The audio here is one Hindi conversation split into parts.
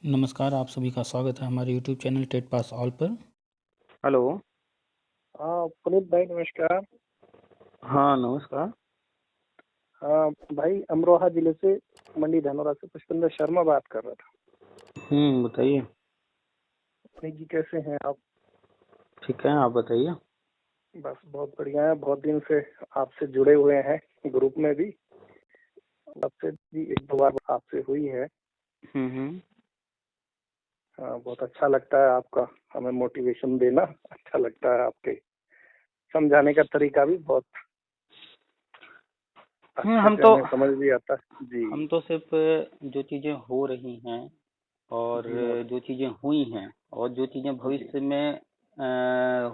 नमस्कार, आप सभी का स्वागत है हमारे YouTube channel TET pass all पर। हेलो। हाँ पुनीत भाई नमस्कार। हाँ, नमस्कार। हाँ भाई, अमरोहा जिले से मंडी धनौरा से पुष्पेंद्र शर्मा बात कर रहा था। बताइए। पुनीत जी कैसे हैं आप? ठीक है, आप बताइए। बस बहुत बढ़िया है। बहुत दिन से आपसे जुड़े हुए हैं, ग्रुप में भी आपसे भी एक दो बार आपसे हुई है। हम्म। हाँ, बहुत अच्छा लगता है आपका हमें मोटिवेशन देना। अच्छा लगता है आपके समझाने का तरीका भी बहुत अच्छा हम से तो हमें समझ भी आता है जी। हम तो सिर्फ जो चीजें हो रही हैं और जी मोहतरम। जो चीजें हुई हैं और जो चीजें जी भविष्य में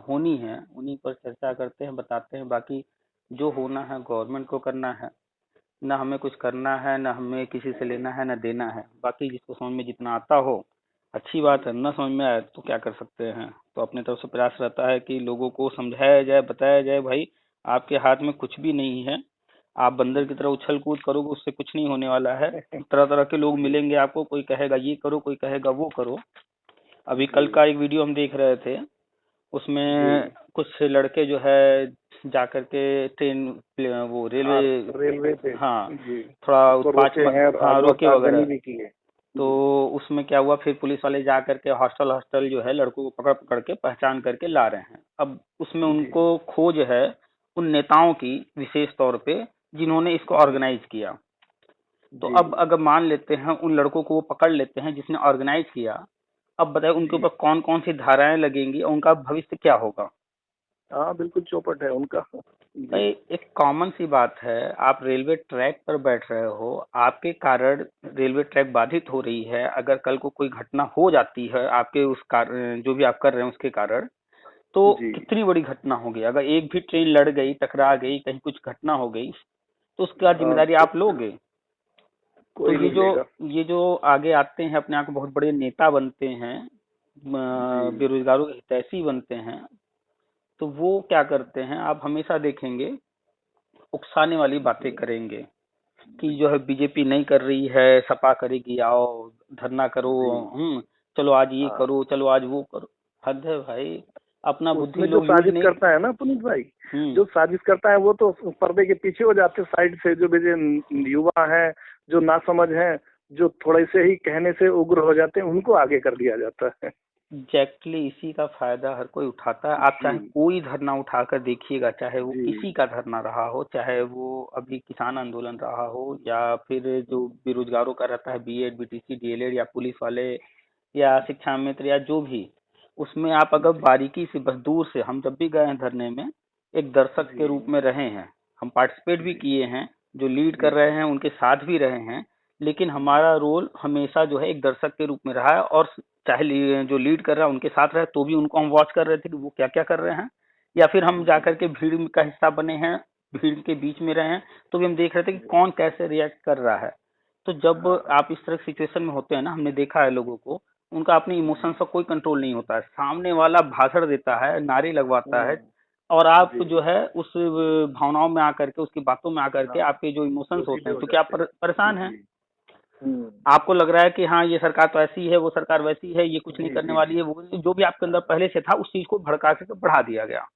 होनी है उन्हीं पर चर्चा करते हैं, बताते हैं। बाकी जो होना है गवर्नमेंट को करना है, ना हमें कुछ करना है, ना हमें किसी से लेना है, ना देना है। बाकी जिसको समझ में जितना आता हो अच्छी बात है, ना समझ में आए तो क्या कर सकते हैं। तो अपने तरफ से प्रयास रहता है कि लोगों को समझाया जाए, बताया जाए भाई आपके हाथ में कुछ भी नहीं है। आप बंदर की तरह उछल कूद करोगे उससे कुछ नहीं होने वाला है। तरह तरह के लोग जी मिलेंगे आपको, कोई कहेगा ये करो, कोई कहेगा वो करो। अभी कल जी का एक वीडियो हम देख रहे थे, जी। उसमें कुछ लड़के जो है जा करके ट्रेन वो रेलवे, हाँ, रेलवे पे हाँ, जी थोड़ा उसको उत्पात, रोके हैं और हाँ, रोके आगजनी वगैरह। भी की है। तो जी उसमें क्या हुआ, फिर पुलिस वाले जा करके हॉस्टल हॉस्टल जो है लड़कों को पकड़ पकड़ के पहचान करके ला रहे हैं। अब उसमें जी उनको खोज है उन नेताओं की, विशेष तौर पे जिन्होंने इसको ऑर्गेनाइज किया। तो जी अब अगर मान लेते हैं उन लड़कों को वो पकड़ लेते हैं जिसने ऑर्गेनाइज किया, अब बताए उनके जी। ऊपर कौन कौन सी धाराएं लगेंगी और उनका भविष्य क्या होगा। हाँ बिल्कुल चौपट है उनका। जी भाई एक कॉमन सी बात है, आप रेलवे ट्रैक पर बैठ रहे हो, आपके कारण रेलवे ट्रैक बाधित हो रही है। अगर कल को कोई घटना हो जाती है आपके उस कारण, जो भी आप कर रहे हैं उसके कारण, तो जी। कितनी बड़ी घटना होगी। अगर एक भी ट्रेन लड़ गई, टकरा गई, कहीं कुछ घटना हो गई, तो उसके बाद हाँ जिम्मेदारी तो आप लोगे। तो कोई नहीं लेगा। ये जो आगे आते हैं अपने आप को बहुत बड़े नेता बनते हैं, जी बेरोजगारों के हितैषी बनते हैं, तो वो क्या करते हैं आप हमेशा देखेंगे, उकसाने वाली बातें जी करेंगे कि जो है बीजेपी नहीं कर रही है, सपा करेगी, आओ धरना करो। जी। चलो आज ये हाँ, करो, चलो आज वो करो। हद है भाई, अपना बुद्धि उसमें जो लोग यूज साजिश नहीं। करता है ना पुनीत भाई, हम्म। जो साजिश करता है वो तो पर्दे के पीछे हो जाते साइड से। जो युवा हैं, जो नासमझ हैं, जो थोड़े से ही कहने से उग्र हो जाते हैं, उनको आगे कर दिया जाता है। एग्जैक्टली इसी का फायदा हर कोई उठाता है। आप जी चाहे कोई धरना उठाकर देखिएगा, चाहे वो जी किसी का धरना रहा हो, चाहे वो अभी किसान आंदोलन रहा हो, या फिर जो बेरोजगारों का रहता है, बीएड, बीटीसी, डीएलएड, या पुलिस वाले, या शिक्षा मित्र, या जो भी, उसमें आप अगर जी बारीकी से बस दूर से, हम जब भी गए हैं धरने में एक दर्शक के जी रूप में रहे हैं, हम पार्टिसिपेट भी जी किए हैं, जो लीड जी कर रहे जी हैं उनके साथ भी रहे हैं। लेकिन जी हमारा रोल हमेशा जो है एक दर्शक के रूप में रहा है। और चाहे जो लीड कर रहा है उनके साथ रहे तो भी उनको हम वॉच कर रहे थे कि वो क्या क्या कर रहे हैं, या फिर हम जी जाकर के भीड़ का हिस्सा बने हैं, भीड़ के बीच में रहे हैं, तो भी हम देख रहे थे कि जी। कौन कैसे रिएक्ट कर रहा है। तो जब हाँ आप इस तरह की सिचुएशन में होते हैं ना, हमने देखा है लोगों को, उनका अपने इमोशंस जी। का कोई कंट्रोल नहीं होता है। सामने वाला भाषण देता है, नारे लगवाता है, हम्म। और आप जी जो है उस भावनाओं में आकर के, उसकी बातों में आकर के, हाँ, आपके जो इमोशंस होते जोशीले हैं, हो क्योंकि आप जाते हैं। परेशान हैं, जी हम्म। आपको लग रहा है कि हाँ ये सरकार तो ऐसी है, वो सरकार वैसी है, ये कुछ नहीं जी करने जी वाली जी। है, वो जो भी आपके अंदर हाँ पहले से था उस चीज को भड़का के बढ़ा दिया गया।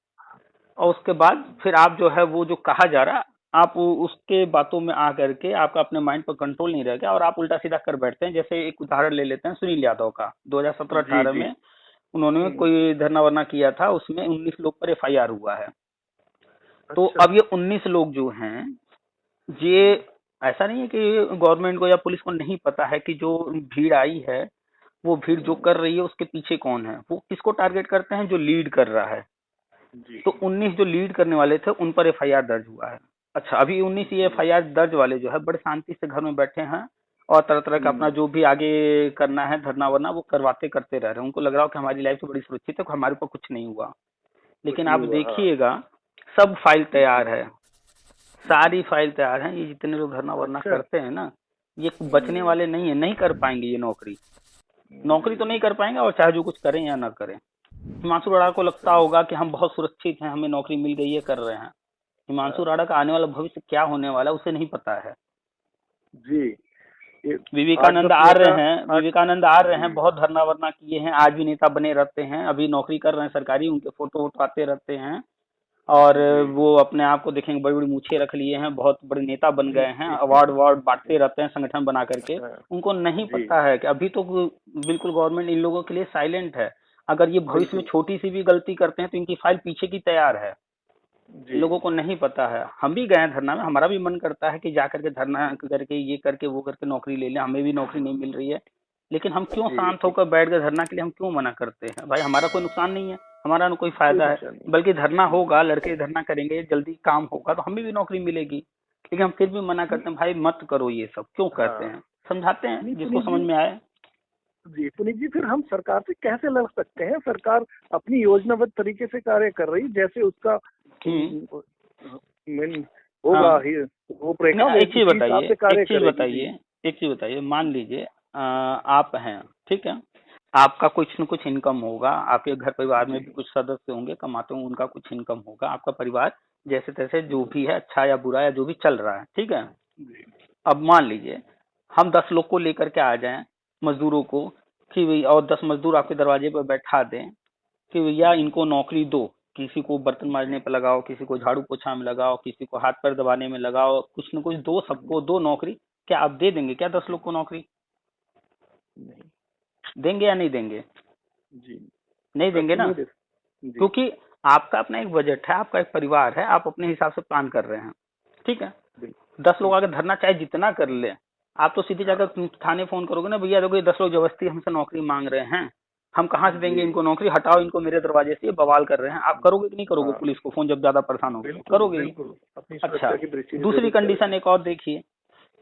और उसके बाद फिर आप जो है वो जो कहा जा रहा, आप उसके बातों में आ करके आपका अपने माइंड पर कंट्रोल नहीं रह गया और आप उल्टा सीधा कर बैठते हैं। जैसे एक उदाहरण ले लेते हैं सुनील यादव का, जी 2017-18 जी। में उन्होंने हम्म। कोई धरना वरना किया था, उसमें 19 लोग पर एफआईआर हुआ है। तो अच्छा। अब ये 19 लोग जो हैं, ये ऐसा नहीं है कि गवर्नमेंट को या पुलिस को नहीं पता है कि जो भीड़ आई है, वो भीड़ जो हम्म। कर रही है उसके पीछे कौन है। वो किसको टारगेट करते हैं, जो लीड कर रहा है। जी तो 19 जो लीड करने वाले थे उन पर एफआईआर दर्ज हुआ है। अच्छा, अभी 19 ये जी। एफआईआर दर्ज वाले जो है बड़े शांति से घर में बैठे हैं, और तरह तरह का अपना हम्म। जो भी आगे करना है, धरना वरना, वो करवाते करते रह रहे हैं। उनको लग रहा हो कि हमारी लाइफ तो बड़ी सुरक्षित है, हमारे ऊपर कुछ नहीं हुआ। कुछ लेकिन नहीं आप हुआ हाँ। देखिएगा, सब फाइल जी तैयार है, जी। सारी फाइल तैयार है। ये जितने लोग धरना वरना अच्छा। करते हैं ना, ये बचने हम्म। वाले नहीं है, नहीं कर पाएंगे ये नौकरी। जी नौकरी तो नहीं कर पाएंगे, और चाहे जो कुछ करें या ना करें। हिमांशु राणा को लगता सही। होगा कि हम बहुत सुरक्षित हैं, हमें नौकरी मिल गई है, कर रहे हैं। हिमांशु हाँ राणा का आने वाला भविष्य क्या होने वाला है उसे नहीं पता है। जी। विवेकानंद आज आ जब रहे नेता हैं, आज विवेकानंद आ रहे हैं, जी बहुत धरना वरना किए हैं, आज भी नेता बने रहते हैं, अभी नौकरी कर रहे हैं सरकारी, उनके फोटो वोटो आते रहते हैं। और जी वो अपने आप को देखेंगे बड़ी बड़ी मूछें रख लिए हैं, बहुत बड़े नेता बन गए हैं, जी अवार्ड वार्ड बांटते रहते हैं संगठन बना करके। हाँ, उनको नहीं जी पता है कि अभी तो बिल्कुल गवर्नमेंट इन लोगों के लिए साइलेंट है। अगर ये भविष्य में बिल्कुल छोटी सी भी गलती करते हैं तो इनकी फाइल पीछे की तैयार है। इन जी लोगों को नहीं पता है। हम भी गए हैं धरना में, हमारा भी मन करता है कि जा करके धरना करके ये करके वो करके नौकरी ले लें, हमें भी नौकरी नहीं मिल रही है। लेकिन हम क्यों जी शांत होकर बैठ गए धरना के लिए, हम क्यों मना करते हैं भाई? हमारा कोई नुकसान नहीं है, हमारा ना कोई कोई फायदा है। नुकसान नहीं बल्कि धरना होगा, लड़के धरना करेंगे, जल्दी काम होगा तो हमें भी नौकरी मिलेगी। लेकिन हम फिर भी मना करते हैं, भाई मत करो ये सब, क्यों कहते हाँ हैं? समझाते नहीं हैं जिसको पुनीत समझ जी में आए। जी पुनीत जी फिर हम सरकार से कैसे लड़ सकते हैं? सरकार अपनी योजनाबद्ध तरीके से कार्य कर रही, जैसे उसका हम्म। मेन होगा हाँ, ही रूपरेखा, नहीं, वो एक चीज उसी हिसाब बताइए, से कार्य करेगी। जी एक चीज बताइए, मान लीजिए आप हैं, ठीक है, आपका कुछ न कुछ इनकम होगा, आपके घर परिवार में जी भी कुछ सदस्य होंगे, कमाते होंगे, उनका कुछ इनकम होगा, आपका परिवार जैसे तैसे जो भी है, अच्छा या बुरा या जो भी चल रहा है, ठीक है। जी अब मान लीजिए हम 10 लोग को लेकर के आ जाएं, मजदूरों को, कि भाई, और 10 मजदूर आपके दरवाजे पर बैठा दें कि भैया इनको नौकरी दो, किसी को बर्तन मारने पे लगाओ, किसी को झाड़ू पोछा में लगाओ, किसी को हाथ पैर दबाने में लगाओ, कुछ न कुछ दो, सबको दो नौकरी। क्या आप दे देंगे क्या 10 लोग को नौकरी? नहीं देंगे या नहीं देंगे? जी नहीं देंगे तो ना, नहीं दे जी क्योंकि आपका अपना एक बजट है, आपका एक परिवार है, आप अपने हिसाब से प्लान कर रहे हैं, ठीक है। बिल्कुल 10 लोग आके बिल्कुल धरना चाहे जितना कर ले, आप तो सीधे हाँ जाकर थाने फोन करोगे ना, भैया देखो ये 10 लोग जबरदस्ती हमसे नौकरी मांग रहे हैं, हम कहाँ से जी देंगे इनको नौकरी, हटाओ इनको मेरे दरवाजे से, ये बवाल कर रहे हैं। आप करोगे कि नहीं करोगे? हाँ पुलिस को फोन जब ज्यादा परेशान होगे तो बिल्कुल करोगे ही। बिल्कुल अपनी अच्छा, सुरक्षा की दृष्टि से दूसरी जरूर कंडीशन करेंगे। एक और देखिए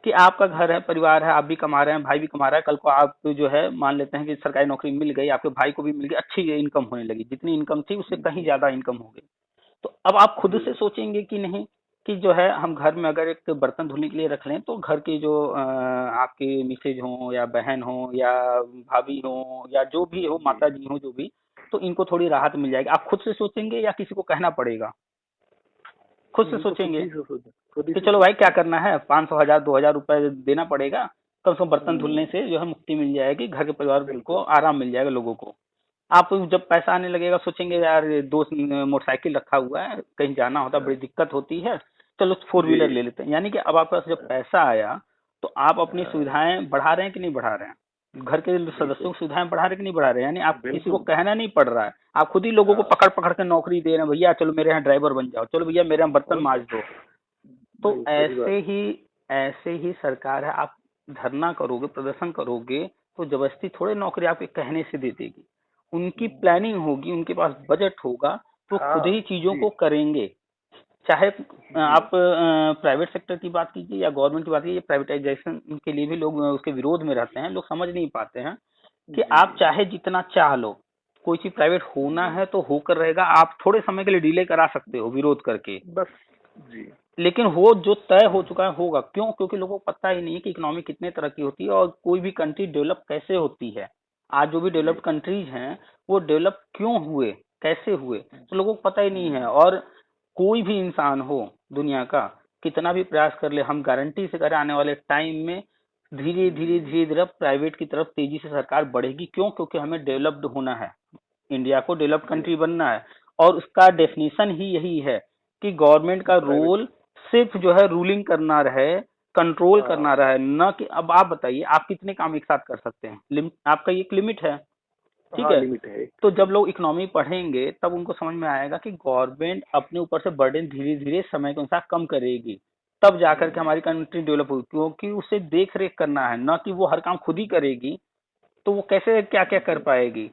कि आपका घर है, परिवार है, आप भी कमा रहे हैं, भाई भी कमा रहा है, कल को आप जो है मान लेते हैं कि सरकारी नौकरी मिल गई, आपके भाई को भी मिल गई, अच्छी इनकम होने लगी, जितनी इनकम थी उससे कहीं ज्यादा इनकम हो गई, तो अब आप खुद जी से सोचेंगे कि नहीं कि जो है हम घर में अगर एक बर्तन धोने के लिए रख लें तो घर के जो आपके मिसेज हो या बहन हो या भाभी हो या जो भी हो, जी माता जी हो, जो भी, तो इनको थोड़ी राहत मिल जाएगी। आप खुद से सोचेंगे या किसी को कहना पड़ेगा? खुद से नहीं तो खुद सोचेंगे ही से सोच खुद ही कि से चलो भाई क्या सोचेंगे। करना है, 500 हजार 2000 रुपए देना पड़ेगा, कम से कम बर्तन धुलने हम्म, से जो है मुक्ति मिल जाएगी, घर के परिवार को बिल्कुल आराम मिल जाएगा, लोगों को। आप जब पैसा आने लगेगा सोचेंगे यार ये दो मोटरसाइकिल रखा हुआ है, कहीं जाना होता है हाँ, बड़ी दिक्कत होती है, चलो फोर जी व्हीलर ले लेते हैं। यानी कि अब आपके पास जब पैसा आया तो आप अपनी हाँ, सुविधाएं बढ़ा रहे हैं कि नहीं बढ़ा रहे हैं? घर के सदस्यों बिल्कुल की सुविधाएं बढ़ा रहे हैं कि नहीं बढ़ा रहे हैं? यानी आप किसी को बिल्कुल कहना नहीं पड़ रहा है, आप खुद ही लोगों को हाँ पकड़ पकड़ के नौकरी दे रहे हैं, भैया चलो मेरे यहाँ ड्राइवर बन जाओ, चलो भैया मेरे यहाँ बर्तन और मांज क्या दो। तो सही बात ऐसे ही सरकार है। आप धरना करोगे, प्रदर्शन करोगे तो जबरदस्ती थोड़े नौकरी आपके कहने से दे देगी। उनकी प्लानिंग होगी, उनके पास बजट होगा, तो खुद हाँ ही चीजों जी को करेंगे। चाहे जी आप प्राइवेट सेक्टर की बात कीजिए या गवर्नमेंट की बात कीजिए, प्राइवेटाइजेशन के लिए भी लोग उसके विरोध में रहते हैं, लोग समझ नहीं पाते हैं कि जी आप चाहे जितना चाह लो, कोई चीज प्राइवेट होना जी है तो होकर रहेगा। आप थोड़े समय के लिए डिले करा सकते हो विरोध करके, बस जी लेकिन वो जो तय हो चुका है होगा। क्यों? क्योंकि लोगों को पता ही नहीं है कि इकोनॉमी कितने तरक्की होती है और कोई भी कंट्री डेवलप कैसे होती है। आज जो भी जी डेवलप्ड कंट्रीज हैं वो डेवलप क्यों हुए, कैसे हुए, तो लोगों को पता ही नहीं है। और कोई भी इंसान हो दुनिया का, कितना भी प्रयास कर ले, हम गारंटी से करें आने वाले टाइम में धीरे धीरे प्राइवेट की तरफ तेजी से सरकार बढ़ेगी। क्यों? क्योंकि हमें डेवलप्ड होना है, इंडिया को डेवलप जी कंट्री बनना है। और उसका डेफिनेशन ही यही है कि गवर्नमेंट का प्राइवेट रोल सिर्फ जो है रूलिंग करना रहे, कंट्रोल करना हाँ रहे, न कि अब आप बताइए आप कितने काम एक साथ कर सकते हैं? आपका एक लिमिट है, ठीक हाँ है। लिमिट है तो जी जब लोग इकोनॉमी पढ़ेंगे तब उनको समझ में आएगा कि गवर्नमेंट अपने ऊपर से बर्डन धीरे धीरे समय के अनुसार कम करेगी, तब जाकर के हमारी कंट्री डेवलप होगी। क्योंकि उसे देख रेख करना है, न कि वो हर काम खुद ही करेगी, तो वो कैसे क्या क्या कर पाएगी।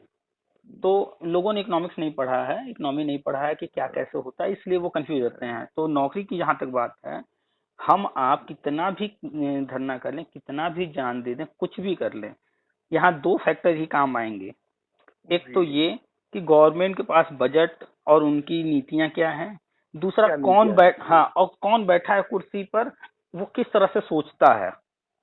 तो लोगों ने इकोनॉमिक्स नहीं पढ़ा है, इकोनॉमी नहीं पढ़ा है कि क्या कैसे होता है, इसलिए वो कंफ्यूज रहते हैं। तो नौकरी की जहां तक बात है, हम आप कितना भी धरना कर लें, कितना भी जान दे दें, कुछ भी कर लें, यहाँ दो फैक्टर ही काम आएंगे। एक तो जी ये कि गवर्नमेंट के पास बजट और उनकी नीतियां क्या हैं, दूसरा क्या नीतियाँ जी हाँ, और कौन बैठा है कुर्सी पर, वो किस तरह से सोचता है,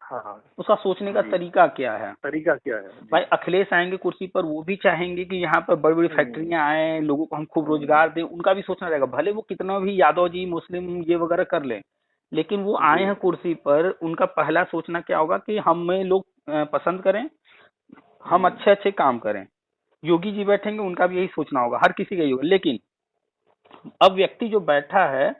हाँ हाँ उसका सोचने का जी तरीका क्या है। तरीका क्या है जी भाई अखिलेश आएंगे कुर्सी पर, वो भी चाहेंगे कि यहाँ पर बड़ी बड़ी हम्म, फैक्ट्रियां आए, लोगों को हम खूब हम्म, रोजगार दें, उनका भी सोचना रहेगा। भले वो कितना भी यादव जी मुस्लिम ये वगैरह कर लें, लेकिन वो आए हैं कुर्सी पर, उनका पहला सोचना क्या होगा कि हमें लोग पसंद करें, हम अच्छे अच्छे काम करें। योगी जी बैठेंगे, उनका भी यही सोचना होगा, हर किसी का यही होगा। लेकिन अब व्यक्ति जो बैठा है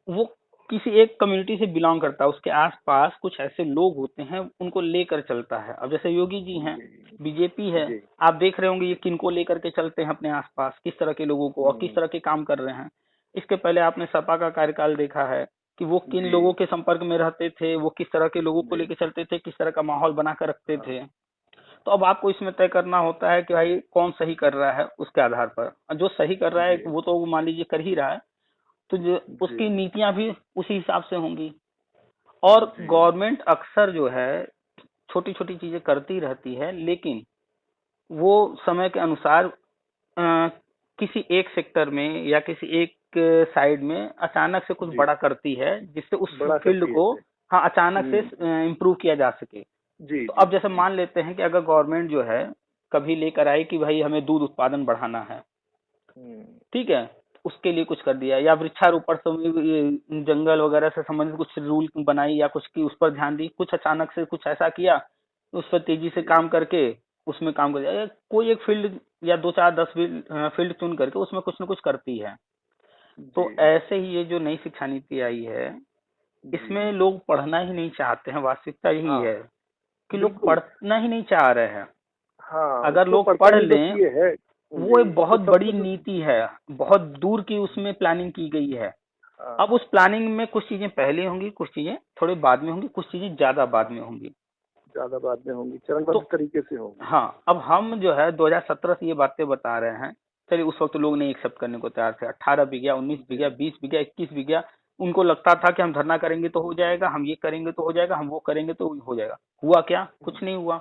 वो किसी एक कम्युनिटी से बिलोंग करता है, उसके आसपास कुछ ऐसे लोग होते हैं, उनको लेकर चलता है। अब जैसे योगी जी हैं, बीजेपी है, जी। आप देख रहे होंगे ये किनको लेकर के चलते हैं अपने आसपास, किस तरह के लोगों को और किस तरह के काम कर रहे हैं। इसके पहले आपने सपा का कार्यकाल देखा है कि वो किन जी। लोगों के संपर्क में रहते थे, वो किस तरह के लोगों को जी। लेकर चलते थे, किस तरह का माहौल बना कर रखते हाँ। थे। तो अब आपको इसमें तय करना होता है कि भाई कौन सही कर रहा है, उसके आधार पर। और जो सही कर रहा है जी। वो तो मान लीजिए कर ही रहा है, तो जो जी। उसकी नीतियां भी उसी हिसाब से होंगी। और जी। गवर्नमेंट अक्सर जो है छोटी छोटी चीजें करती रहती है, लेकिन वो समय के अनुसार किसी एक सेक्टर में या किसी एक साइड में अचानक से कुछ जी। बड़ा करती है, जिससे उस बड़ा फील्ड करती है को जी। हाँ अचानक से इम्प्रूव किया जा सके। जी। तो जी। अब जैसे जी। मान लेते हैं कि अगर गवर्नमेंट जो है कभी लेकर आई कि भाई हमें दूध उत्पादन बढ़ाना है, हम्म। ठीक है, उसके लिए कुछ कर दिया, या वृक्षारोपण से ये जंगल वगैरह से संबंधित कुछ रूल बनाई या कुछ की उस पर ध्यान दी, कुछ अचानक से कुछ ऐसा किया, उस पर तेजी से जी। काम करके उसमें काम कर दिया। कोई एक फील्ड या दो चार 10 फील्ड चुन करके उसमें कुछ ना कुछ करती है। तो जी। ऐसे ही ये जो नई शिक्षा नीति आई है, जी। इसमें लोग पढ़ना ही नहीं चाहते हैं। वास्तविकता यही हाँ। है कि लोग बिल्कुल। पढ़ना ही नहीं चाह रहे हैं। हाँ, अगर उसको लोग पढ़ता पढ़ नहीं, बस लें, ये है। वो जी, एक वो बहुत सब बड़ी कुछ। नीति है, बहुत दूर की उसमें प्लानिंग की गई है। अब हाँ। उस प्लानिंग में कुछ चीजें पहले होंगी, कुछ चीजें थोड़े बाद में होंगी, कुछ चीजें ज्यादा बाद में होंगी। ज्यादा बाद में होंगी, तो चरणबद्ध तरीके से होंगी। हाँ, अब हम जो है 2017 से ये बातें बता रहे हैं। चलिए, उस वक्त लोग नहीं एक्सेप्ट करने को तैयार थे। 18 बिक गया, 19 बिक जी। गया, 20 बिक गया, 21 बिक गया। उनको लगता था कि हम धरना करेंगे तो हो जाएगा, हम ये करेंगे तो हो जाएगा, हम वो करेंगे तो हो जाएगा। हुआ क्या? कुछ नहीं हुआ।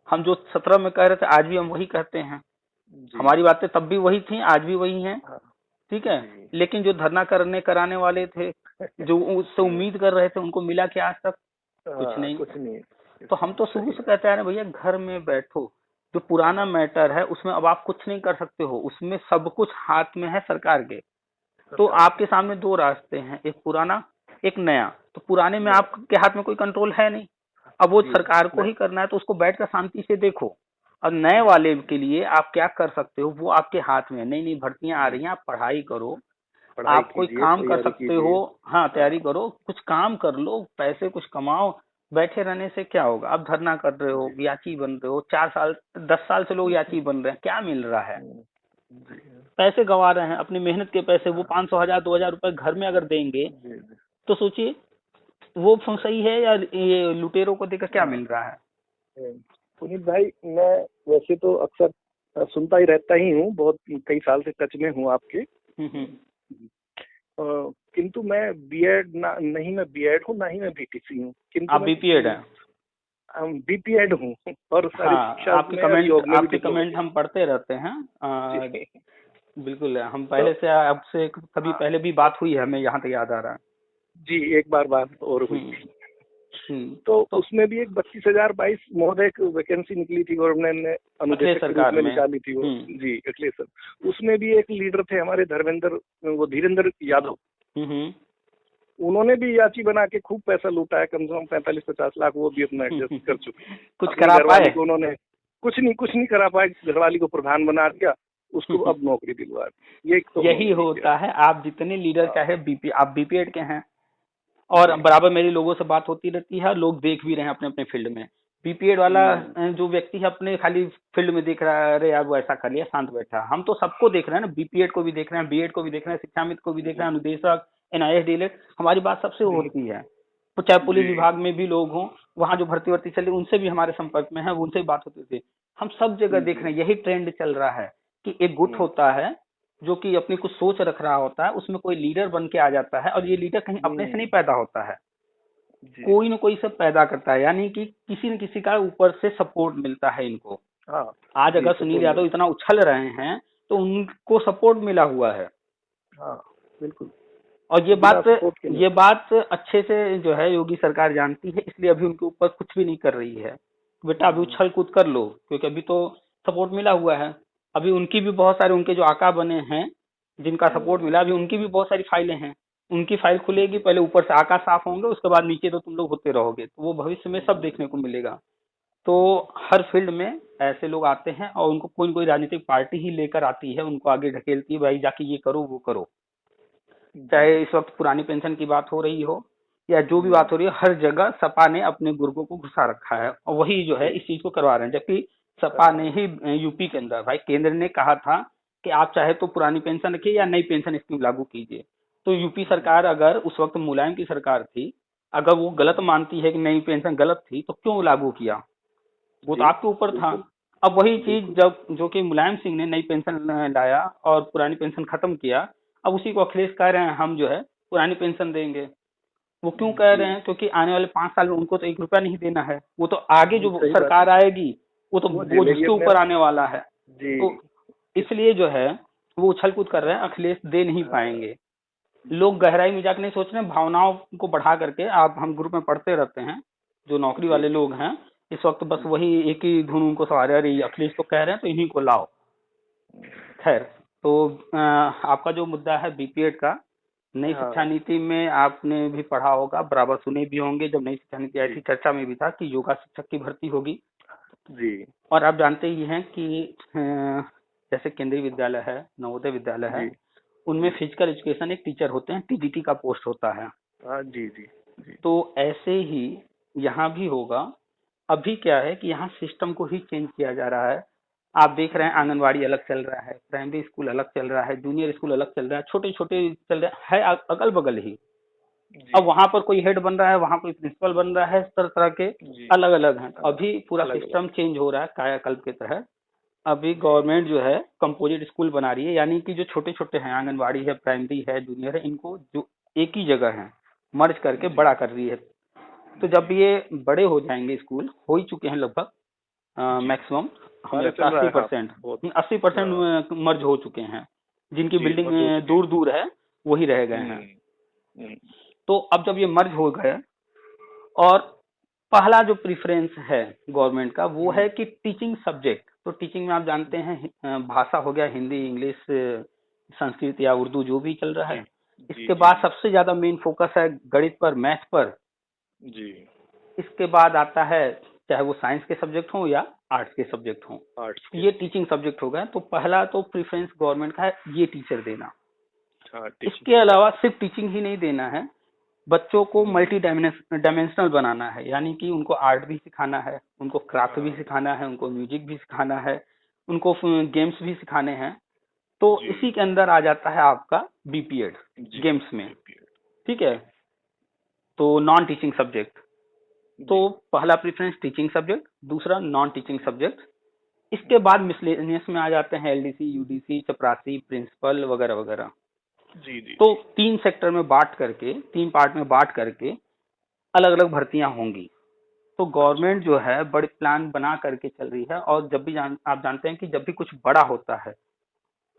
हम जो 17 में कह रहे थे, आज भी हम वही कहते हैं। जी। हमारी बातें तब भी वही थी, आज भी वही हैं। हाँ। ठीक है। जी। लेकिन जो धरना करने कराने वाले थे, जो उससे उम्मीद कर रहे थे, उनको मिला क्या आज तक? कुछ हाँ, नहीं। कुछ नहीं। तो हम तो शुरू सही से बात। कहते आ रहे हैं, भैया घर में बैठो। जो पुराना मैटर है उसमें अब आप कुछ नहीं कर सकते हो, उसमें सब कुछ हाथ में है सरकार के। तो सरकार के। आपके सामने दो रास्ते हैं, एक पुराना, एक नया। तो पुराने में नया। आपके हाथ में कोई कंट्रोल है नहीं, अब वो जी। सरकार को नहीं। ही करना है, तो उसको बैठ कर शांति से देखो। और नए वाले के लिए आप क्या कर सकते हो, वो आपके हाथ में है। नई नई भर्तियां आ जी। रही हैं, आप पढ़ाई करो, पढ़ाई आप कोई कीजिए, काम कर तैयारी सकते हो। कीजिए। हाँ, तैयारी हाँ। करो, कुछ काम कर लो, पैसे कुछ कमाओ। बैठे रहने से क्या होगा? आप धरना कर रहे हो, जी। याची बन रहे हो, 4 साल 10 साल से लोग याची बन रहे हैं, क्या मिल रहा है? जी। पैसे गंवा रहे हैं, अपनी मेहनत के पैसे। वो 500 1000 2000 रुपए घर में अगर देंगे, जी। जी। तो सोचिए वो सही है, या ये लुटेरों को देकर क्या हाँ। मिल रहा है? पुनीत भाई, मैं वैसे तो अक्सर सुनता ही रहता ही हूँ, बहुत कई साल से टच में हूँ आपके। हम्म। किंतु मैं बीएड नहीं, मैं बीएड हूँ, ना ही मैं बीटीसी हूँ, किंतु आप मैं बीपीएड है? बीपीएड हूँ। और सारी हाँ, शिक्षा में और योग में भी आपके डिप्लोमा कमेंट हम पढ़ते रहते हैं। जी। बिल्कुल, हम तो पहले से आपसे कभी हाँ पहले भी बात हुई है, हमें यहाँ तक याद आ रहा है। जी, एक बार बात और हुई हम्म। थी। हम्म। तो तो उसमें भी एक 32,022 महोदय की वैकेंसी निकली थी, गवर्नमेंट ने अखिलेश अनुदेशक के रूप सरकार में में। निकाली थी वो। जी, अखिलेश सर। उसमें भी एक लीडर थे हमारे धर्मेंद्र, वो धीरेन्द्र यादव। हम्म। उन्होंने भी याची बना के खूब पैसा लूटा है, कम से कम 45-50 लाख वो भी अपना एडजस्ट कर चुके हैं। कुछ अपनी करा घरवाली पाए? को उन्होंने कुछ नहीं करा पाए, घरवाली को प्रधान बना दिया, उसको अब नौकरी दिलवा दी। ये तो यही उन्होंने किया। होता है। आप जितने लीडर हाँ। चाहे आप बीपीएड के हैं, और जी। बराबर मेरी लोगों से बात होती रहती है, लोग देख भी रहे हैं अपने अपने फील्ड में। बीपीएड वाला जो व्यक्ति है अपने खाली फील्ड में देख रहा है, अरे यार वो ऐसा कर लिया, शांत बैठा। हम तो सबको देख रहे हैं ना, बीपीएड को भी देख रहे हैं, बीएड को भी देख रहे हैं, शिक्षामित्र को भी देख रहे हैं, अनुदेशक, एनआईएस डीएलएड। हमारी बात सबसे जी। होती है। तो चाहे पुलिस जी। विभाग में भी लोग हों, वहाँ जो भर्ती वर्ती चल रही है, उनसे भी हमारे संपर्क में है, उनसे भी बात होती थी। हम सब जगह देख रहे जी। हैं, यही ट्रेंड चल रहा है कि एक गुट होता है जो कि अपनी कुछ सोच रख रहा होता है, उसमें कोई लीडर बन के आ जाता है, और ये लीडर कहीं अपने से नहीं पैदा होता है, जी। कोई ना कोई सब पैदा करता है। यानी कि किसी न किसी का ऊपर से सपोर्ट मिलता है इनको। हाँ आज जी, अगर सुनील सपोर्ट यादव मिल। इतना उछल रहे हैं, तो उनको सपोर्ट मिला हुआ है। हाँ, बिल्कुल। और बिना सपोर्ट के नहीं। ये बात अच्छे से जो है योगी सरकार जानती है, इसलिए अभी उनके ऊपर कुछ भी नहीं कर रही है। बेटा अभी उछल कूद कर लो, क्योंकि अभी तो सपोर्ट मिला हुआ है। अभी उनकी भी बहुत सारे, उनके जो आका बने हैं जिनका सपोर्ट मिला, अभी उनकी भी बहुत सारी फाइलें हैं। उनकी फाइल खुलेगी, पहले ऊपर से आकाश साफ होंगे, उसके बाद नीचे तो तुम लोग होते रहोगे, तो वो भविष्य में सब देखने को मिलेगा। तो हर फील्ड में ऐसे लोग आते हैं और उनको कोई न कोई राजनीतिक पार्टी ही लेकर आती है, उनको आगे ढकेलती है, भाई जाके ये करो वो करो। चाहे इस वक्त पुरानी पेंशन की बात हो रही हो या जो भी बात हो रही है, हर जगह सपा ने अपने गुर्गों को घुसा रखा है और वही जो है इस चीज को करवा रहे हैं। जबकि सपा ने ही यूपी के अंदर, भाई केंद्र ने कहा था कि आप चाहे तो पुरानी पेंशन रखिए या नई पेंशन स्कीम लागू कीजिए। तो यूपी सरकार, अगर उस वक्त मुलायम की सरकार थी, अगर वो गलत मानती है कि नई पेंशन गलत थी, तो क्यों लागू किया? वो तो आपके ऊपर था। अब वही चीज जब जो कि मुलायम सिंह ने नई पेंशन लाया और पुरानी पेंशन खत्म किया, अब उसी को अखिलेश कह रहे हैं हम जो है पुरानी पेंशन देंगे। वो क्यों कह रहे हैं? क्योंकि आने वाले 5 साल में उनको तो 1 रुपया नहीं देना है, वो तो आगे जो सरकार आएगी वो तो बोझ उसके ऊपर आने वाला है। तो इसलिए जो है वो उछल कूद कर रहे हैं, अखिलेश दे नहीं पाएंगे। लोग गहराई में जाकर नहीं सोच रहे हैं, भावनाओं को बढ़ा करके। आप हम ग्रुप में पढ़ते रहते हैं, जो नौकरी वाले लोग हैं इस वक्त बस वही एक ही धुन उनको सवार है, अरे अखिलेश तो कह रहे हैं तो इन्हीं को लाओ। खैर, तो आपका जो मुद्दा है बीपीएड का, नई शिक्षा नीति में आपने भी पढ़ा होगा, बराबर सुने भी होंगे, जब नई शिक्षा नीति आई थी चर्चा में भी था कि योगा शिक्षक की भर्ती होगी जी। और आप जानते ही हैं कि जैसे केंद्रीय विद्यालय है, नवोदय विद्यालय है, उनमें फिजिकल एजुकेशन एक टीचर होते हैं, टीजीटी का पोस्ट होता है। जी जी जी। तो ऐसे ही यहाँ भी होगा। अभी क्या है कि यहाँ सिस्टम को ही चेंज किया जा रहा है। आप देख रहे हैं आंगनवाड़ी अलग चल रहा है, प्राइमरी स्कूल अलग चल रहा है, जूनियर स्कूल अलग चल रहा है, छोटे छोटे चल रहे हैं अगल बगल ही। अब वहां पर कोई हेड बन रहा है, वहां कोई प्रिंसिपल बन रहा है, तरह तरह के अलग अलग हैं। अभी पूरा सिस्टम चेंज हो रहा है कायाकल्प के तहत। अभी गवर्नमेंट जो है कंपोजिट स्कूल बना रही है, यानी कि जो छोटे छोटे हैं, आंगनवाड़ी है, प्राइमरी है, जूनियर है, इनको जो एक ही जगह है मर्ज करके बड़ा कर रही है। तो जब ये बड़े हो जाएंगे, स्कूल हो ही चुके हैं लगभग मैक्सिमम 80% मर्ज हो चुके हैं, जिनकी बिल्डिंग दूर दूर है वही रह गए हैं। तो अब जब ये मर्ज हो गए, और पहला जो प्रेफरेंस है गवर्नमेंट का वो है कि टीचिंग सब्जेक्ट। तो टीचिंग में आप जानते हैं भाषा हो गया, हिंदी, इंग्लिश, संस्कृत या उर्दू जो भी चल रहा है। इसके बाद सबसे ज्यादा मेन फोकस है गणित पर, मैथ पर जी। इसके बाद आता है चाहे वो साइंस के सब्जेक्ट हो या आर्ट्स के सब्जेक्ट हो, ये टीचिंग सब्जेक्ट हो गए। तो पहला तो प्रेफरेंस गवर्नमेंट का है ये टीचर देना। इसके अलावा सिर्फ टीचिंग ही नहीं देना है, बच्चों को मल्टी डायमेंशनल बनाना है, यानी कि उनको आर्ट भी सिखाना है, उनको क्राफ्ट भी सिखाना है, उनको म्यूजिक भी सिखाना है, उनको गेम्स भी सिखाने हैं। तो इसी के अंदर आ जाता है आपका बीपीएड गेम्स में, ठीक है। तो नॉन टीचिंग सब्जेक्ट, तो पहला प्रेफरेंस टीचिंग सब्जेक्ट, दूसरा नॉन टीचिंग सब्जेक्ट। इसके बाद मिसलेनियस में आ जाते हैं एलडीसी, यूडीसी, चपरासी, प्रिंसिपल वगैरह वगैरह। जी। तो 3 सेक्टर में बांट करके, 3 पार्ट में बांट करके अलग अलग भर्तियां होंगी। तो गवर्नमेंट जो है बड़े प्लान बना करके चल रही है। और जब भी आप जानते हैं कि जब भी कुछ बड़ा होता है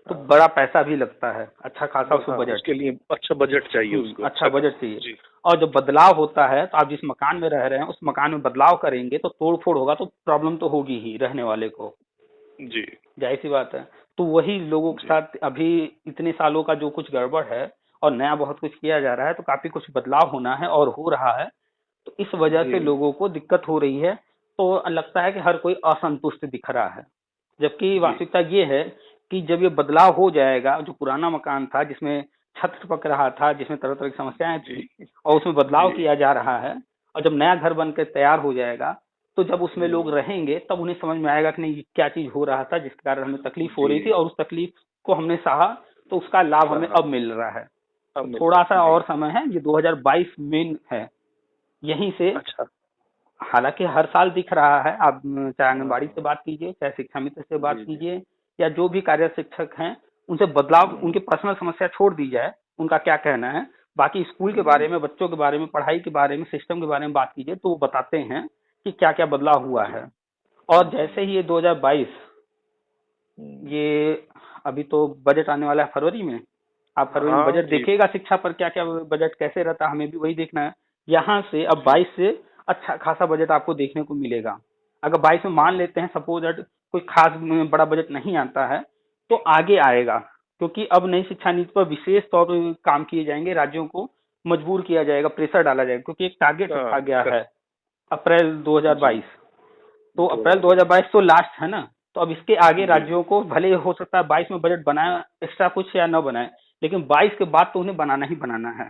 तो बड़ा पैसा भी लगता है, अच्छा खासा उसको बजट, उसके लिए अच्छा बजट चाहिए, उसको अच्छा बजट चाहिए। और जब बदलाव होता है तो आप जिस मकान में रह रहे हैं उस मकान में बदलाव करेंगे तो तोड़फोड़ होगा, तो प्रॉब्लम तो होगी ही रहने वाले को जी, जाहिर सी बात है। तो वही लोगों के साथ अभी इतने सालों का जो कुछ गड़बड़ है और नया बहुत कुछ किया जा रहा है, तो काफी कुछ बदलाव होना है और हो रहा है। तो इस वजह से लोगों को दिक्कत हो रही है। तो लगता है कि हर कोई असंतुष्ट दिख रहा है, जबकि वास्तविकता ये है कि जब ये बदलाव हो जाएगा, जो पुराना मकान था जिसमें छत पक रहा था, जिसमें तरह तरह की समस्याएं थी, और उसमें बदलाव किया जा रहा है, और जब नया घर बनकर तैयार हो जाएगा तो जब उसमें लोग रहेंगे तब उन्हें समझ में आएगा कि नहीं क्या चीज हो रहा था जिसके कारण हमें तकलीफ हो रही थी, और उस तकलीफ को हमने सहा तो उसका लाभ हमें अब मिल रहा है। तो थोड़ा सा और समय है, ये 2022 मेन है यहीं से। अच्छा, हालांकि हर साल दिख रहा है, आप चाहे आंगनबाड़ी से बात कीजिए, चाहे शिक्षा मित्र से बात कीजिए, या जो भी कार्य शिक्षक हैं उनसे बदलाव, उनकी पर्सनल समस्या छोड़ दी जाए, उनका क्या कहना है, बाकी स्कूल के बारे में, बच्चों के बारे में, पढ़ाई के बारे में, सिस्टम के बारे में बात कीजिए तो वो बताते हैं कि क्या क्या बदलाव हुआ है। और जैसे ही ये 2022, ये अभी तो बजट आने वाला है फरवरी में, आप फरवरी में बजट देखिएगा शिक्षा पर, क्या क्या बजट कैसे रहता है, हमें भी वही देखना है। यहाँ से अब 22 से अच्छा खासा बजट आपको देखने को मिलेगा। अगर 22 में मान लेते हैं सपोज दैट कोई खास बड़ा बजट नहीं आता है, तो आगे आएगा क्योंकि अब नई शिक्षा नीति पर विशेष तौर पर काम किए जाएंगे, राज्यों को मजबूर किया जाएगा, प्रेशर डाला जाएगा, क्योंकि एक टारगेट रखा गया है अप्रैल 2022। तो अप्रैल 2022 तो लास्ट है ना, तो अब इसके आगे राज्यों को भले हो सकता है 22 में बजट बनाए एक्स्ट्रा कुछ या न बनाए, लेकिन 22 के बाद तो उन्हें बनाना ही बनाना है।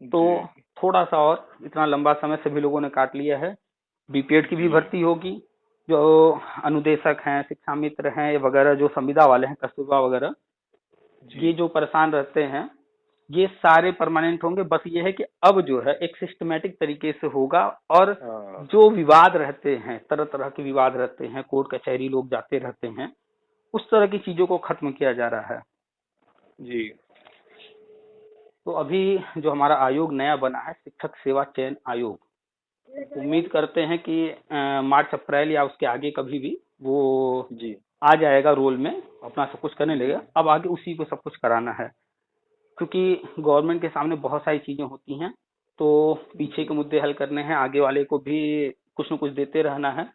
तो थोड़ा सा और इतना लंबा समय सभी लोगों ने काट लिया है। बीपीएड की भी भर्ती होगी, जो अनुदेशक हैं, शिक्षा मित्र हैं वगैरह, जो संविदा वाले हैं, कस्तूरबा वगैरह, ये जो परेशान रहते हैं, ये सारे परमानेंट होंगे। बस ये है कि अब जो है एक सिस्टमेटिक तरीके से होगा, और जो विवाद रहते हैं, तरह तरह के विवाद रहते हैं, कोर्ट कचहरी लोग जाते रहते हैं, उस तरह की चीजों को खत्म किया जा रहा है जी। तो अभी जो हमारा आयोग नया बना है, शिक्षक सेवा चयन आयोग, उम्मीद करते हैं कि मार्च अप्रैल या उसके आगे कभी भी वो जी आ जाएगा रोल में, अपना सब कुछ करने लगेगा। अब आगे उसी को सब कुछ कराना है, क्योंकि गवर्नमेंट के सामने बहुत सारी चीजें होती हैं, तो पीछे के मुद्दे हल करने हैं, आगे वाले को भी कुछ न कुछ देते रहना है।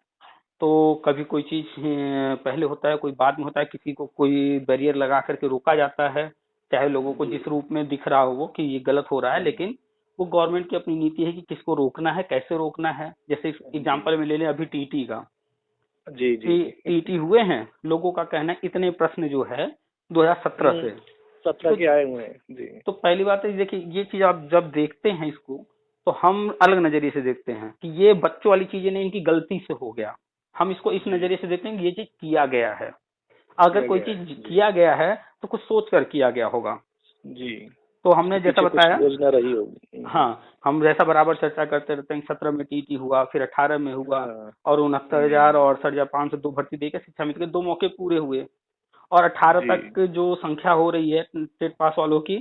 तो कभी कोई चीज पहले होता है, कोई बाद में होता है, किसी को कोई बैरियर लगा करके रोका जाता है, चाहे लोगों को जिस रूप में दिख रहा हो वो कि ये गलत हो रहा है, लेकिन वो गवर्नमेंट की अपनी नीति है कि किसको रोकना है, कैसे रोकना है। जैसे एग्जाम्पल में ले लें अभी टीटी का, जी जी टीटी हुए हैं, लोगों का कहना है इतने प्रश्न जो है 2017 से 17 के आए हुए हैं जी। तो पहली बात है, देखिए ये चीज आप जब देखते हैं इसको, तो हम अलग नजरिए से देखते हैं कि ये बच्चों वाली चीजें नहीं, इनकी गलती से हो गया। हम इसको इस नजरिए से देखते हैं कि ये चीज किया गया है। अगर कोई चीज किया गया है तो कुछ सोच कर किया गया होगा जी। तो हमने जैसा बताया, योजना रही होगी। हाँ, हम जैसा बराबर चर्चा करते रहते हैं, 17 में टीटी हुआ, फिर 18 में हुआ, और 69,000 और 68,502 भर्ती देकर शिक्षा मित्र के 2 मौके पूरे हुए, और 18 तक जो संख्या हो रही है टेट पास वालों की,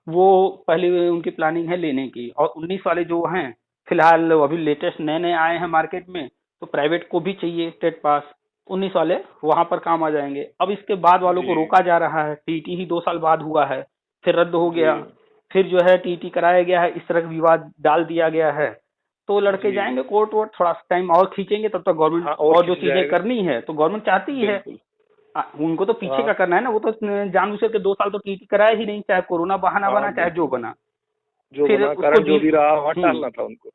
वो पहले उनकी प्लानिंग है लेने की। और 19 वाले जो हैं, फिलहाल अभी लेटेस्ट नए नए आए हैं मार्केट में, तो प्राइवेट को भी चाहिए टेट पास, 19 वाले वहां पर काम आ जाएंगे। अब इसके बाद वालों को रोका जा रहा है, टीटी ही 2 साल बाद हुआ है, फिर रद्द हो गया, फिर जो है टीटी कराया गया है, इस तरह का विवाद डाल दिया गया है, तो लड़के जाएंगे कोर्ट वोट, थोड़ा सा टाइम और खींचेंगे, तब तक गवर्नमेंट और जो चीजें करनी है तो गवर्नमेंट चाहती ही है। उनको तो पीछे का करना है ना, वो तो जानबूझ के 2 साल तो टीटी कराया ही नहीं, चाहे कोरोना बहाना बना, चाहे जो बना, फिर उसको जो भी रहा हटाना था उनको।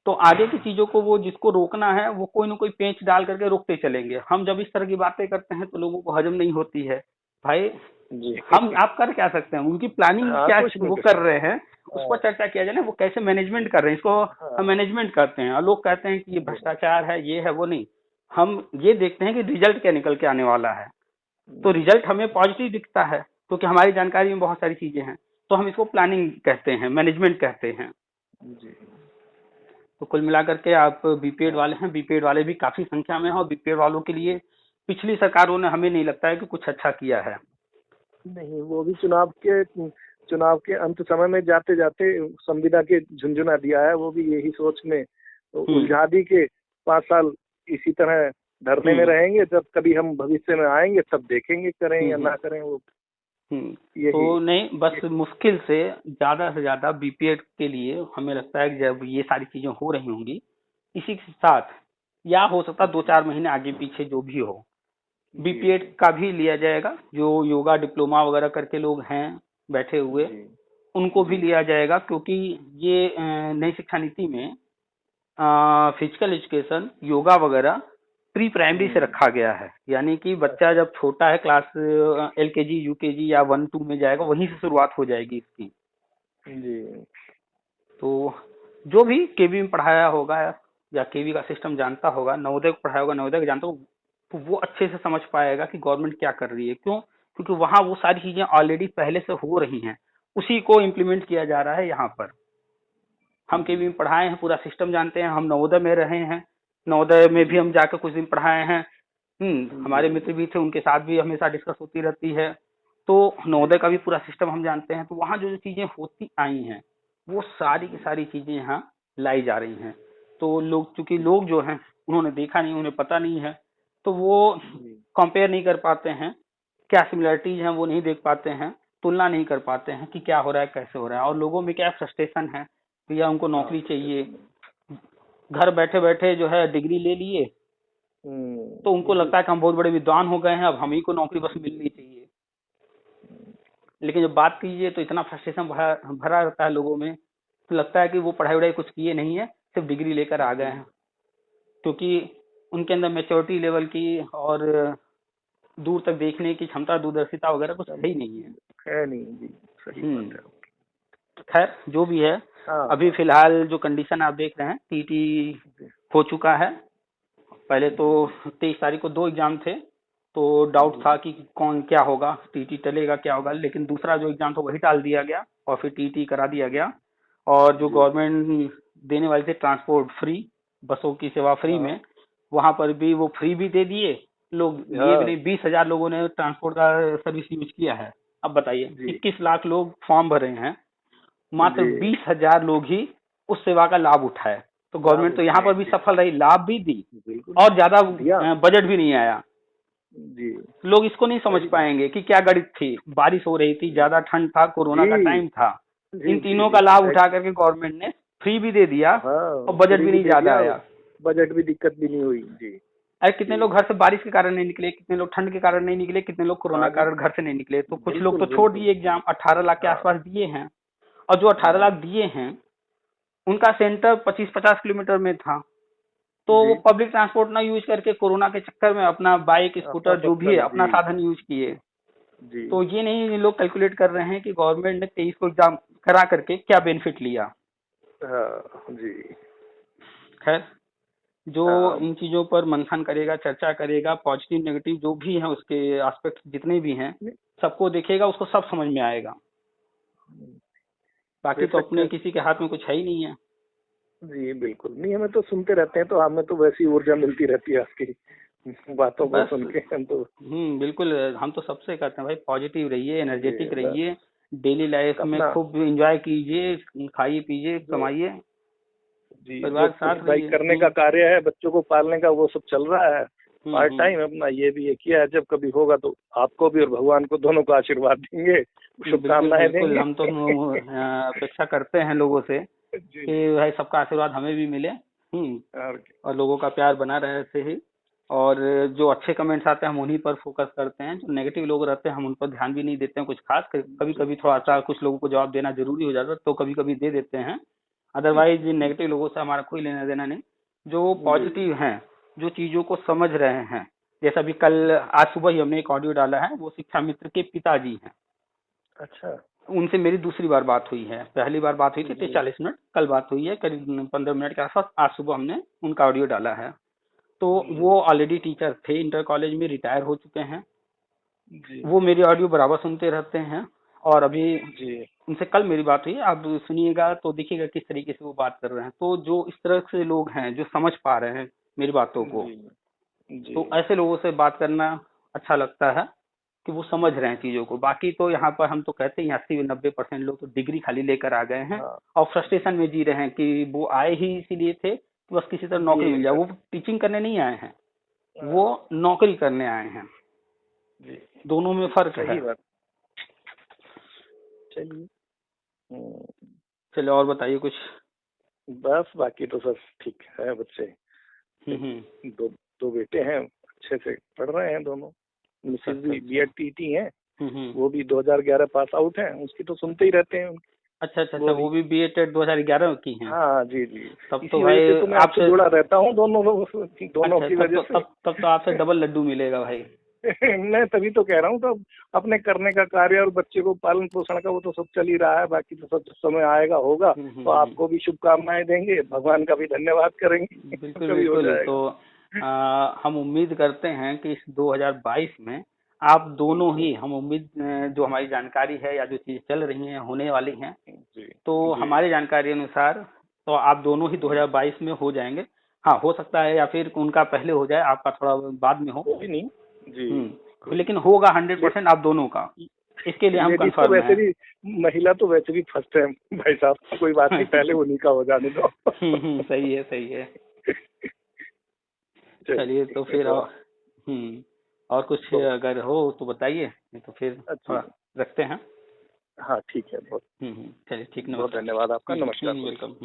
तो आगे की चीजों को वो जिसको रोकना है वो कोई ना कोई पेंच डाल करके रोकते चलेंगे। हम जब इस तरह की बातें करते हैं तो लोगों को हजम नहीं होती है भाई। हम आप कर क्या सकते हैं, उनकी प्लानिंग क्या वो कर रहे हैं उस पर चर्चा किया जाए ना, वो कैसे मैनेजमेंट कर रहे हैं, इसको हम मैनेजमेंट करते हैं। और लोग कहते हैं कि ये भ्रष्टाचार है, ये है, वो नहीं। हम ये देखते हैं कि रिजल्ट क्या निकल के आने वाला है, तो रिजल्ट हमें पॉजिटिव दिखता है क्योंकि हमारी जानकारी में बहुत सारी चीजें हैं, तो हम इसको प्लानिंग कहते हैं, मैनेजमेंट कहते हैं। तो कुल मिलाकर के आप बीपीएड वाले हैं, बीपीएड वाले भी काफी संख्या में हैं, और बीपीएड वालों के लिए पिछली सरकारों ने, हमें नहीं लगता है कि कुछ अच्छा किया है। नहीं, वो भी चुनाव के अंत समय में जाते जाते संविदा के झुंझुना दिया है, वो भी यही सोच में उलझा दी के 5 साल इसी तरह धरने में रहेंगे, जब कभी हम भविष्य में आएंगे तब देखेंगे करें या ना करें। वो तो नहीं, बस मुश्किल से ज्यादा बीपीएड के लिए हमें लगता है कि जब ये सारी चीजें हो रही होंगी, इसी के साथ या हो सकता 2-4 महीने आगे पीछे जो भी हो, बीपीएड का भी लिया जाएगा। जो योगा डिप्लोमा वगैरह करके लोग हैं बैठे हुए, उनको भी लिया जाएगा, क्योंकि ये नई शिक्षा नीति में फिजिकल एजुकेशन, योगा वगैरह प्री प्राइमरी से रखा गया है। यानी कि बच्चा जब छोटा है, क्लास एलकेजी यूकेजी या 1-2 में जाएगा, वहीं से शुरुआत हो जाएगी इसकी। तो जो भी केवी में पढ़ाया होगा या केवी का सिस्टम जानता होगा, नवोदय को पढ़ाया होगा, नवोदय को जानता होगा, तो वो अच्छे से समझ पाएगा कि गवर्नमेंट क्या कर रही है। क्यों? क्योंकि वहां वो सारी चीजें ऑलरेडी पहले से हो रही हैं, उसी को इम्प्लीमेंट किया जा रहा है यहाँ पर। हम केवी में पढ़ाए हैं, पूरा सिस्टम जानते हैं, हम नवोदय में रहे हैं, नवोदय में भी हम जाकर कुछ दिन पढ़ाए हैं। हमारे मित्र भी थे, उनके साथ भी हमेशा डिस्कस होती रहती है, तो नवोदय का भी पूरा सिस्टम हम जानते हैं। तो वहाँ जो जो चीजें होती आई हैं, वो सारी की सारी चीजें यहाँ लाई जा रही हैं। तो लोग, चूंकि लोग जो हैं उन्होंने देखा नहीं, उन्हें पता नहीं है, तो वो कंपेयर नहीं कर पाते हैं, क्या सिमिलरिटीज हैं वो नहीं देख पाते हैं, तुलना नहीं कर पाते हैं कि क्या हो रहा है, कैसे हो रहा है। और लोगों में क्या फ्रस्ट्रेशन है, या उनको नौकरी चाहिए, घर बैठे बैठे जो है डिग्री ले लिए, तो उनको लगता है कि हम बहुत बड़े विद्वान हो गए हैं, अब हम ही को नौकरी बस मिलनी चाहिए। लेकिन जब बात कीजिए तो इतना फ्रस्ट्रेशन भरा भरा रहता है लोगों में, तो लगता है कि वो पढ़ाई वढ़ाई कुछ किए नहीं है, सिर्फ डिग्री लेकर आ गए हैं, क्योंकि उनके अंदर मैच्योरिटी लेवल की और दूर तक देखने की क्षमता, दूरदर्शिता वगैरह कुछ है ही नहीं है। है नहीं जी, सही बात है। खैर जो भी है, हाँ, अभी फिलहाल जो कंडीशन आप देख रहे हैं, टीटी हो चुका है। पहले तो 23 तारीख को 2 एग्जाम थे, तो डाउट था कि कौन क्या होगा, टीटी टलेगा क्या होगा, लेकिन दूसरा जो एग्जाम था वही टाल दिया गया और फिर टीटी करा दिया गया। और जो गवर्नमेंट देने वाले थे ट्रांसपोर्ट फ्री, बसों की सेवा फ्री में, वहां पर भी वो फ्री भी दे दिए लोग। ये भी नहीं, 20,000 लोगों ने ट्रांसपोर्ट का सर्विस यूज किया है। अब बताइए, 21 लाख लोग फॉर्म भरे हैं, मात्र 20,000 लोग ही उस सेवा का लाभ उठाए। तो गवर्नमेंट तो यहाँ पर भी सफल रही, लाभ भी दी और ज्यादा बजट भी नहीं आया जी। लोग इसको नहीं समझ पाएंगे कि क्या गणित थी, बारिश हो रही थी, ज्यादा ठंड था, कोरोना का टाइम था, इन तीनों का लाभ उठा करके गवर्नमेंट ने फ्री भी दे दिया और बजट भी नहीं ज्यादा आया, बजट भी दिक्कत भी नहीं हुई जी। अरे कितने लोग घर से बारिश के कारण नहीं निकले, कितने लोग ठंड के कारण नहीं निकले, कितने लोग कोरोना के कारण घर से नहीं निकले। तो कुछ लोग तो छोड़ दिए एग्जाम, 18 लाख के आसपास दिए हैं, और जो 18 लाख दिए हैं उनका सेंटर 25-50 किलोमीटर में था, तो वो पब्लिक ट्रांसपोर्ट ना यूज करके कोरोना के चक्कर में अपना बाइक, स्कूटर जो भी है अपना साधन यूज किए। तो ये नहीं लोग कैलकुलेट कर रहे हैं कि गवर्नमेंट ने 23 को एग्जाम करा करके क्या बेनिफिट लिया। जी खैर जो इन चीजों पर मंथन करेगा, चर्चा करेगा, पॉजिटिव नेगेटिव जो भी है उसके एस्पेक्ट जितने भी हैं सबको देखेगा, उसको सब समझ में आएगा। बाकी तो अपने किसी के हाथ में कुछ है ही नहीं है। जी बिल्कुल नहीं, हमें तो सुनते रहते हैं तो हमें तो वैसी ऊर्जा मिलती रहती है आपकी बातों को सुन के। हम तो बिल्कुल, हम तो सबसे कहते हैं भाई पॉजिटिव रहिए, एनर्जेटिक रहिए, डेली लाइफ में खूब एंजॉय कीजिए, खाइए पीजिए, कमाइए, परिवार के साथ रहिए। करने का कार्य है, बच्चों को पालने का, वो सब चल रहा है पार्ट टाइम अपना, ये भी किया है। जब कभी होगा तो आपको भी और भगवान को दोनों को आशीर्वाद देंगे, शुभकामनाएं देंगे। हम तो अपेक्षा करते हैं लोगों से कि भाई सबका आशीर्वाद हमें भी मिले, और लोगों का प्यार बना रहे ऐसे ही। और जो अच्छे कमेंट्स आते हैं हम उन्हीं पर फोकस करते हैं, जो नेगेटिव लोग रहते हैं हम उन पर ध्यान भी नहीं देते हैं कुछ खास। कभी कभी थोड़ा सा कुछ लोगों को जवाब देना जरूरी हो जाता है तो कभी कभी दे देते हैं, अदरवाइज नेगेटिव लोगों से हमारा कोई लेना देना नहीं। जो पॉजिटिव हैं, जो चीजों को समझ रहे हैं, जैसा अभी कल आज सुबह ही हमने एक ऑडियो डाला है, वो शिक्षा मित्र के पिताजी हैं। अच्छा, उनसे मेरी दूसरी बार बात हुई है, पहली बार बात हुई थी 40 मिनट, कल बात हुई है करीब 15 मिनट के आसपास, आज सुबह हमने उनका ऑडियो डाला है। तो वो ऑलरेडी टीचर थे, इंटर कॉलेज में रिटायर हो चुके हैं। वो मेरी ऑडियो बराबर सुनते रहते हैं, और अभी उनसे कल मेरी बात हुई, आप सुनिएगा तो देखिएगा किस तरीके से वो बात कर रहे हैं। तो जो इस तरह से लोग हैं जो समझ पा रहे हैं मेरी बातों को, तो ऐसे लोगों से बात करना अच्छा लगता है कि वो समझ रहे हैं चीजों को। बाकी तो यहाँ पर हम तो कहते हैं 80-90% लोग तो डिग्री खाली लेकर आ गए हैं और फ्रस्ट्रेशन में जी रहे हैं कि वो आए ही इसीलिए थे कि बस किसी तरह नौकरी मिल जाए। वो टीचिंग करने नहीं आए हैं, वो नौकरी करने आए हैं। दोनों में फर्क है। चलिए और बताइए कुछ। बस बाकी तो सब ठीक है। बच्चे दो बेटे हैं, अच्छे से पढ़ रहे हैं दोनों। मिसेज भी बीएड टीटी हैं, वो भी 2011 पास आउट हैं, उसकी तो सुनते ही रहते हैं। अच्छा, वो भी बीएड 2011 की हैं। हाँ जी। तब तो भाई तो मैं आपसे जुड़ा रहता हूँ दोनों की वजह से। तब तो आपसे डबल लड्डू मिलेगा भाई। मैं तभी तो कह रहा हूँ, तो अपने करने का कार्य और बच्चे को पालन पोषण का वो तो सब चल ही रहा है, बाकी तो सब समय आएगा होगा। तो आपको भी शुभकामनाएं देंगे, भगवान का भी धन्यवाद करेंगे। बिल्कुल। तो हम उम्मीद करते हैं कि इस 2022 में आप दोनों ही, हम उम्मीद जो हमारी जानकारी है या जो चीजें चल रही हैं होने वाली हैं, तो हमारी जानकारी अनुसार तो आप दोनों ही 2022 में हो जाएंगे। हाँ, हो सकता है या फिर उनका पहले हो जाए, आपका थोड़ा बाद में हो, नहीं जी। लेकिन होगा 100% आप दोनों का। इसके लिए हम कंफर्म वैसे भी महिला तो वैसे भी फर्स्ट है भाई साहब, कोई बात नहीं, पहले उन्हीं का हो जाने दो। सही है। चलिए तो फिर और कुछ अगर हो तो बताइए, नहीं तो फिर थोड़ा रखते हैं। हाँ ठीक है, बहुत चलिए ठीक, बहुत धन्यवाद आपका, नमस्कार। वेलकम।